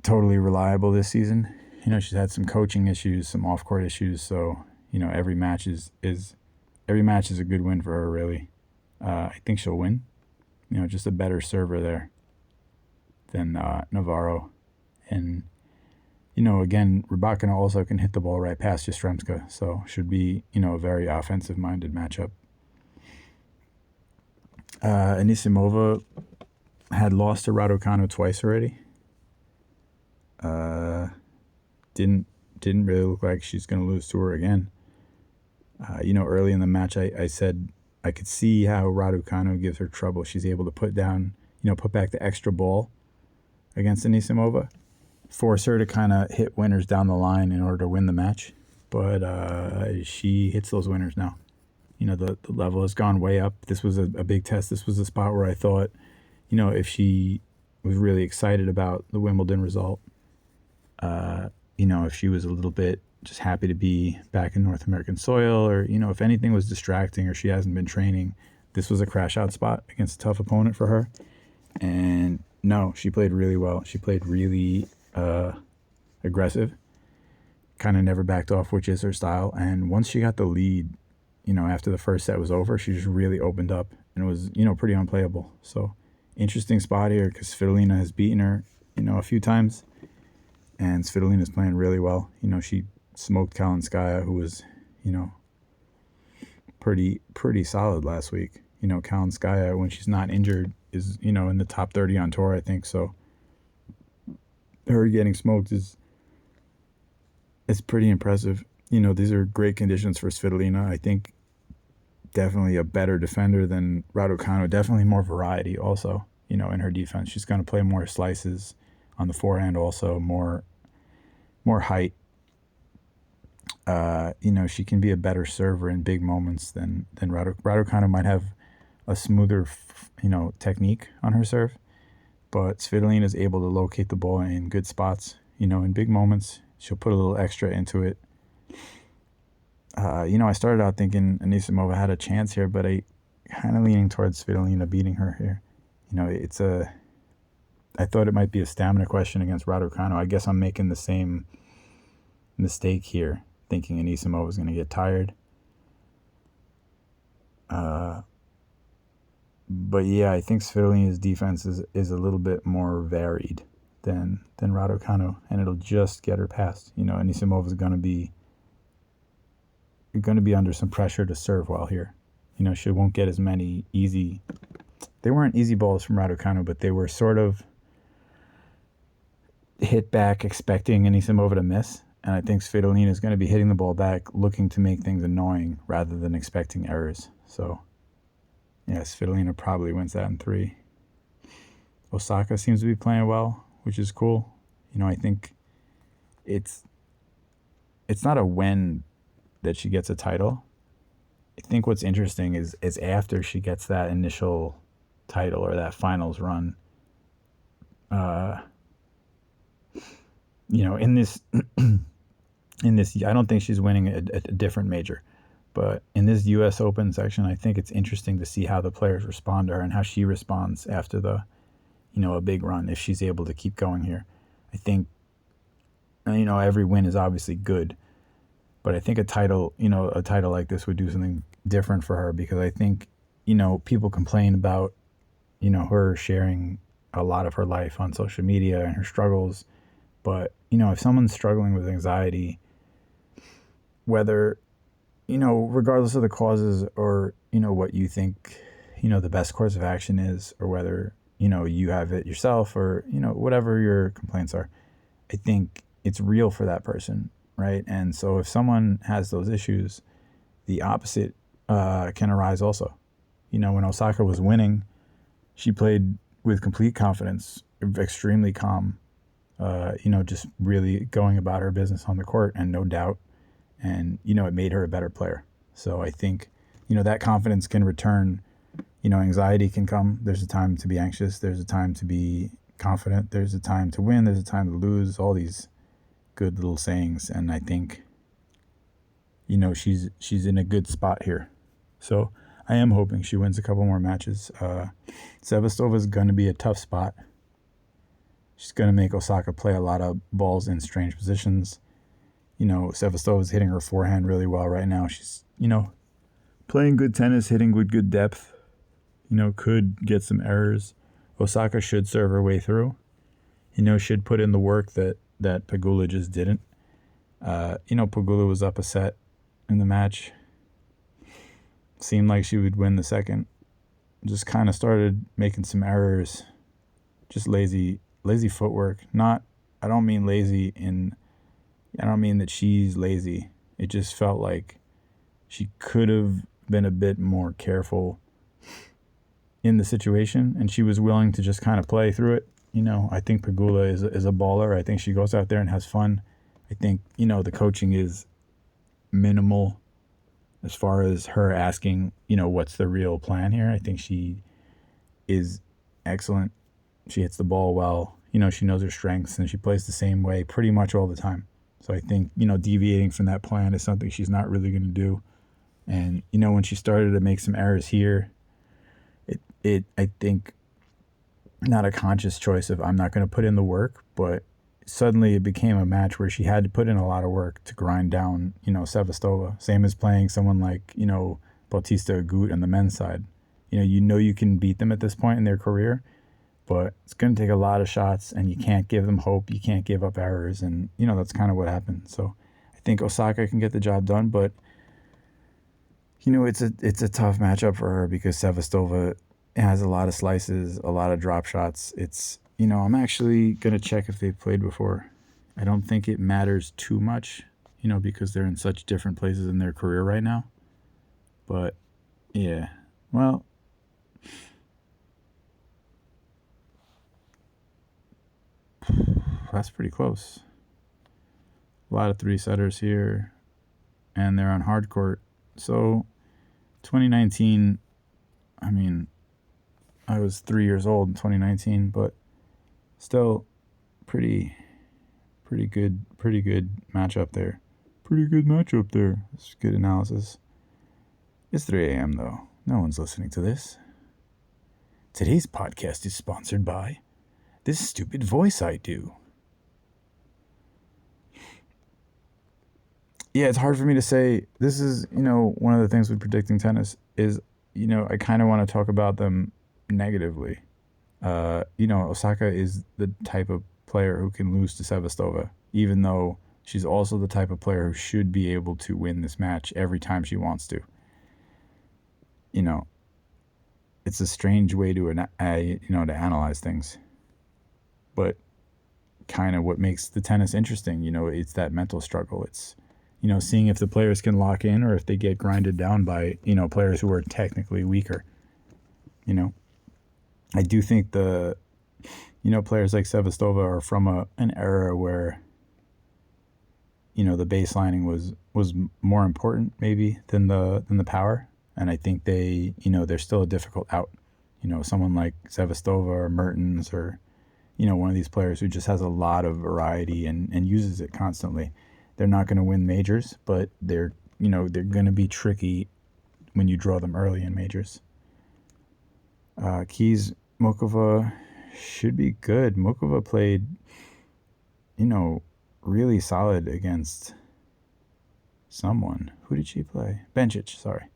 totally reliable this season. She's had some coaching issues, some off-court issues. So every match is a good win for her, really. I think she'll win. Just a better server there than Navarro. And again, Rybakina also can hit the ball right past Yastremska, so should be a very offensive-minded matchup. Anisimova had lost to Raducanu twice already. Didn't really look like she's going to lose to her again. Early in the match, I said I could see how Raducanu gives her trouble. She's able to put back the extra ball against Anisimova, force her to kind of hit winners down the line in order to win the match. But she hits those winners now. The level has gone way up. This was a big test. This was a spot where I thought, if she was really excited about the Wimbledon result, if she was a little bit just happy to be back in North American soil, or, if anything was distracting or she hasn't been training, this was a crash out spot against a tough opponent for her. And no, she played really well. She played really aggressive, kind of never backed off, which is her style. And once she got the lead, after the first set was over, she just really opened up and was, pretty unplayable. So interesting spot here because Svitolina has beaten her, a few times. And Svitolina's playing really well. She smoked Kalinskaya, who was, pretty solid last week. Kalinskaya, when she's not injured, is, in the top 30 on tour, I think. So her getting smoked is pretty impressive. These are great conditions for Svitolina. I think definitely a better defender than Raducanu. Definitely more variety also, in her defense. She's going to play more slices on the forehand also, more height. She can be a better server in big moments than Raducanu might have a smoother, technique on her serve. but Svitolina is able to locate the ball in good spots. In big moments, she'll put a little extra into it. I started out thinking Anisimova had a chance here, but I kind of leaning towards Svitolina beating her here. I thought it might be a stamina question against Raducanu. I guess I'm making the same mistake here, thinking Anisimova was going to get tired. But yeah, I think Svitolina's defense is a little bit more varied than Raducanu, and it'll just get her past. Anisimova is going to be under some pressure to serve well here. She won't get as many easy. They weren't easy balls from Raducanu, but they were sort of hit back expecting Anisimova to miss. And I think Svitolina is going to be hitting the ball back, looking to make things annoying rather than expecting errors. So, yeah, Svitolina probably wins that in 3. Osaka seems to be playing well, which is cool. I think it's not a when that she gets a title. I think what's interesting is after she gets that initial title or that finals run. In this, I don't think she's winning a different major, but in this U.S. Open section, I think it's interesting to see how the players respond to her and how she responds after a big run, if she's able to keep going here. I think, every win is obviously good, but I think a title like this would do something different for her, because I think, people complain about, her sharing a lot of her life on social media and her struggles. But, if someone's struggling with anxiety, whether, regardless of the causes or, what you think, the best course of action is, or whether, you have it yourself or, whatever your complaints are, I think it's real for that person, right? And so if someone has those issues, the opposite can arise also. When Osaka was winning, she played with complete confidence, extremely calm, just really going about her business on the court and no doubt. And, it made her a better player. So I think, that confidence can return. Anxiety can come. There's a time to be anxious. There's a time to be confident. There's a time to win. There's a time to lose. All these good little sayings. And I think, she's in a good spot here. So I am hoping she wins a couple more matches. Sevastova is going to be a tough spot. She's going to make Osaka play a lot of balls in strange positions. Sevastova is hitting her forehand really well right now. She's, playing good tennis, hitting with good depth. Could get some errors. Osaka should serve her way through. Should put in the work that Pegula just didn't. Pegula was up a set in the match. Seemed like she would win the second. Just kind of started making some errors. Just lazy footwork. I don't mean that she's lazy. It just felt like she could have been a bit more careful in the situation, and she was willing to just kind of play through it. I think Pegula is a baller. I think she goes out there and has fun. I think, the coaching is minimal as far as her asking, what's the real plan here. I think she is excellent. She hits the ball well. She knows her strengths, and she plays the same way pretty much all the time. So I think, deviating from that plan is something she's not really going to do. And, when she started to make some errors here, I think, not a conscious choice of I'm not going to put in the work, but suddenly it became a match where she had to put in a lot of work to grind down, Sevastova. Same as playing someone like, Bautista Agut on the men's side. You can beat them at this point in their career, but it's going to take a lot of shots, and you can't give them hope. You can't give up errors, and, that's kind of what happened. So I think Osaka can get the job done, but, it's a tough matchup for her because Sevastova has a lot of slices, a lot of drop shots. It's, I'm actually going to check if they've played before. I don't think it matters too much, because they're in such different places in their career right now. But, yeah, well, that's pretty close. A lot of 3-setters here, and they're on hard court. So, 2019, I was 3 years old in 2019, but Still pretty good matchup there. Pretty good matchup there. It's good analysis. It's 3 a.m. though. No one's listening to this. Today's podcast is sponsored by this stupid voice I do. Yeah, it's hard for me to say. This is, one of the things with predicting tennis is, I kind of want to talk about them negatively. Osaka is the type of player who can lose to Sevastova, even though she's also the type of player who should be able to win this match every time she wants to. It's a strange way to analyze things, but kind of what makes the tennis interesting. It's that mental struggle. It's seeing if the players can lock in or if they get grinded down by players who are technically weaker. I do think the players like Sevastova are from an era where the baselining was more important maybe than the power, and I think they're still a difficult out. Someone like Sevastova or Mertens or one of these players who just has a lot of variety and uses it constantly. They're not going to win majors, but they're going to be tricky when you draw them early in majors. Keys Mokova should be good. Mokova played, really solid against someone. Who did she play? Bencic, sorry.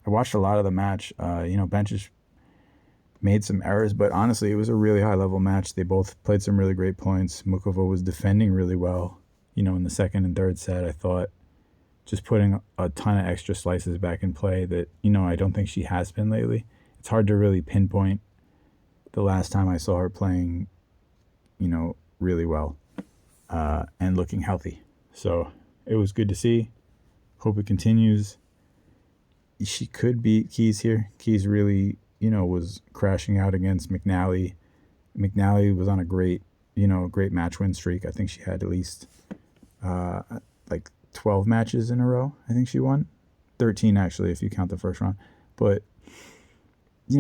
I watched a lot of the match. Bencic made some errors, but honestly, it was a really high-level match. They both played some really great points. Mokova was defending really well. In the second and third set, I thought just putting a ton of extra slices back in play that, I don't think she has been lately. It's hard to really pinpoint the last time I saw her playing, really well and looking healthy. So it was good to see. Hope it continues. She could beat Keys here. Keys really, was crashing out against McNally. McNally was on a great match win streak. I think she had at least 12 matches in a row. I think she won 13 actually, if you count the first round. But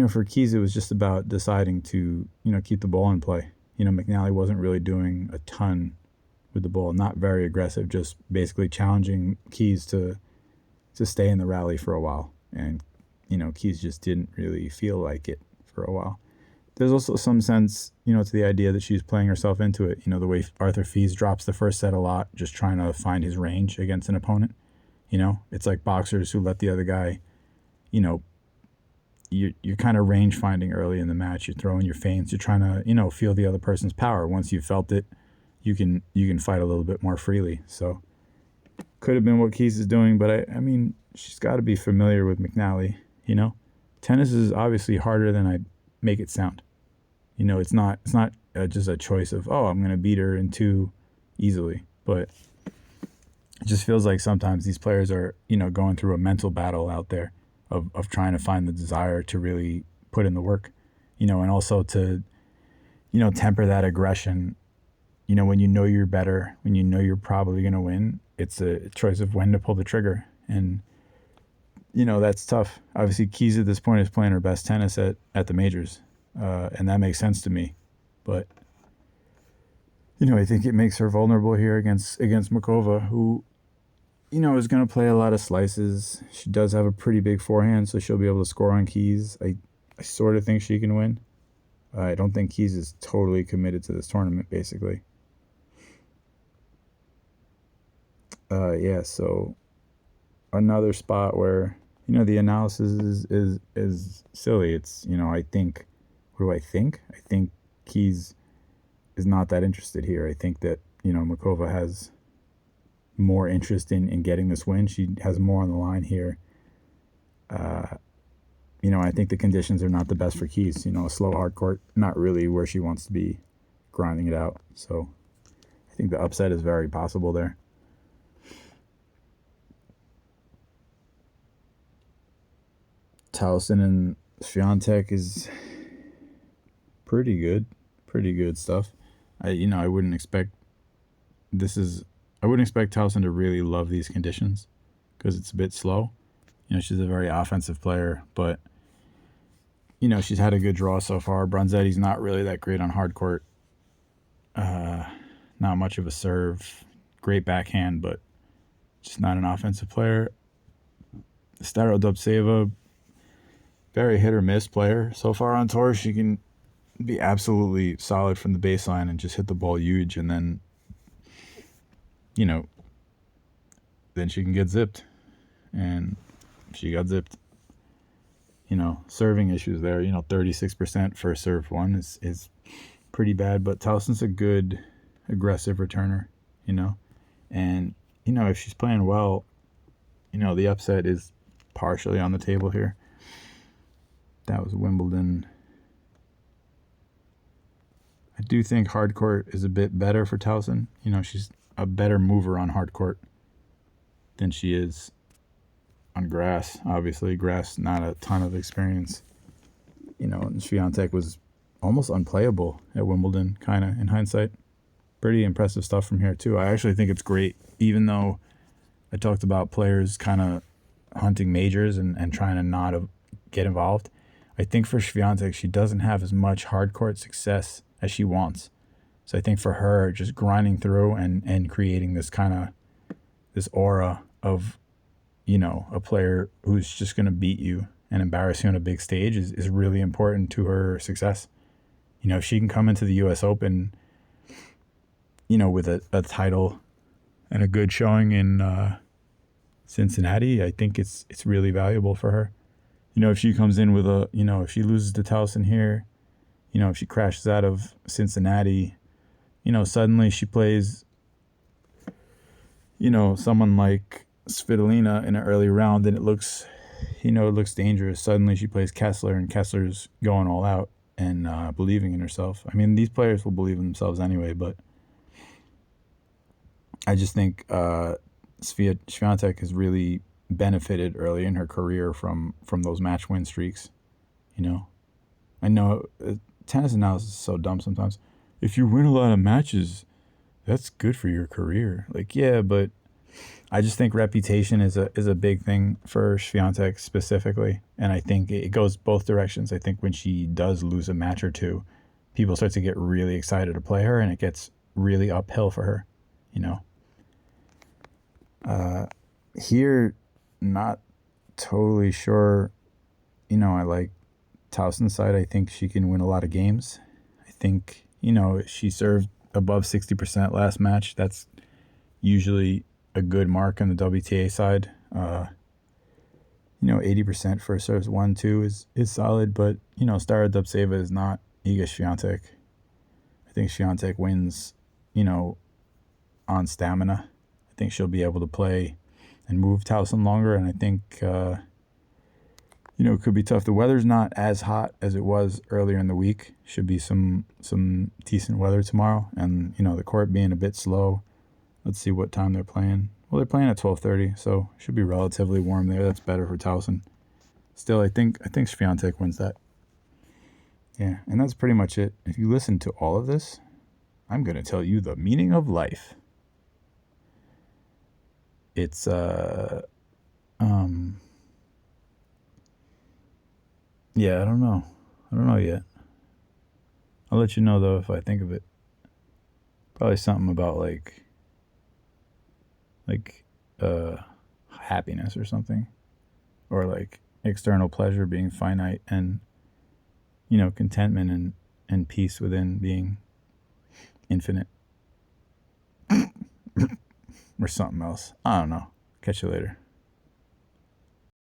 for Keys, it was just about deciding to keep the ball in play. McNally wasn't really doing a ton with the ball, not very aggressive, just basically challenging Keys to stay in the rally for a while. And Keys just didn't really feel like it for a while. There's also some sense, to the idea that she's playing herself into it. The way Arthur Fils drops the first set a lot, just trying to find his range against an opponent. It's like boxers who let the other guy, you're kind of range finding early in the match. You're throwing your feints. You're trying to, feel the other person's power. Once you've felt it, you can fight a little bit more freely. So could have been what Keys is doing, but I mean, she's got to be familiar with McNally. Tennis is obviously harder than I make it sound. It's not just a choice of, I'm going to beat her in two easily. But it just feels like sometimes these players are, going through a mental battle out there of trying to find the desire to really put in the work, and also to, temper that aggression. When you're better, when you're probably going to win, it's a choice of when to pull the trigger. And, that's tough. Obviously, Keys at this point is playing her best tennis at the majors. And that makes sense to me. But, I think it makes her vulnerable here against Mokova, who, is going to play a lot of slices. She does have a pretty big forehand, so she'll be able to score on Keys. I sort of think she can win. I don't think Keys is totally committed to this tournament, basically. So another spot where, the analysis is silly. It's, I think, what do I think? I think Keys is not that interested here. I think that, Mokova has more interest in getting this win. She has more on the line here. I think the conditions are not the best for Keys. A slow hard court, not really where she wants to be grinding it out. So I think the upset is very possible there. Towson and Swiatek is pretty good stuff. I wouldn't expect Towson to really love these conditions because it's a bit slow. She's a very offensive player, but she's had a good draw so far. Bronzetti's not really that great on hard court. not much of a serve, great backhand, but just not an offensive player. Starodubtseva, very hit or miss player. So far on tour, she can be absolutely solid from the baseline and just hit the ball huge, and then, then she can get zipped. And she got zipped. Serving issues there. 36% for serve one is pretty bad, but Towson's a good aggressive returner, and if she's playing well, the upset is partially on the table here. That was Wimbledon. I do think hard court is a bit better for Towson. She's a better mover on hard court than she is on grass. Obviously, grass, not a ton of experience. And Swiatek was almost unplayable at Wimbledon, kind of, in hindsight. Pretty impressive stuff from here, too. I actually think it's great, even though I talked about players kind of hunting majors and trying to not get involved. I think for Swiatek, she doesn't have as much hard court success as she wants. So I think for her, just grinding through and creating this kind of, this aura of, a player who's just going to beat you and embarrass you on a big stage is really important to her success. If she can come into the U.S. Open, with a title and a good showing in Cincinnati, I think it's really valuable for her. If she comes in with if she loses to Towson here, if she crashes out of Cincinnati, suddenly she plays, someone like Svitolina in an early round, and it looks dangerous. Suddenly she plays Kessler, and Kessler's going all out and believing in herself. I mean, these players will believe in themselves anyway, but I just think Swiatek has really benefited early in her career from those match win streaks. I know tennis analysis is so dumb sometimes. If you win a lot of matches, that's good for your career. Like, yeah, but I just think reputation is a big thing for Swiatek specifically, and I think it goes both directions. I think when she does lose a match or two, people start to get really excited to play her, and it gets really uphill for her. Here, not totally sure. I like Towson's side. I think she can win a lot of games. I think she served above 60% last match. That's usually a good mark on the WTA side. 80% for serves 1-2 is solid, but Starodubtseva is not Iga Swiatek. I think Swiatek wins, on stamina. I think she'll be able to play and move Towson longer, and I think it could be tough. The weather's not as hot as it was earlier in the week. Should be some decent weather tomorrow, and the court being a bit slow. Let's see what time they're playing. Well, they're playing at 12:30, so it should be relatively warm there. That's better for Towson. Still, I think Swiatek wins that. Yeah, and that's pretty much it. If you listen to all of this, I'm going to tell you the meaning of life. It's yeah, I don't know yet. I'll let you know though if I think of it. Probably something about like happiness or something, or like external pleasure being finite, and contentment and peace within being infinite. Or something else. I don't know. Catch you later.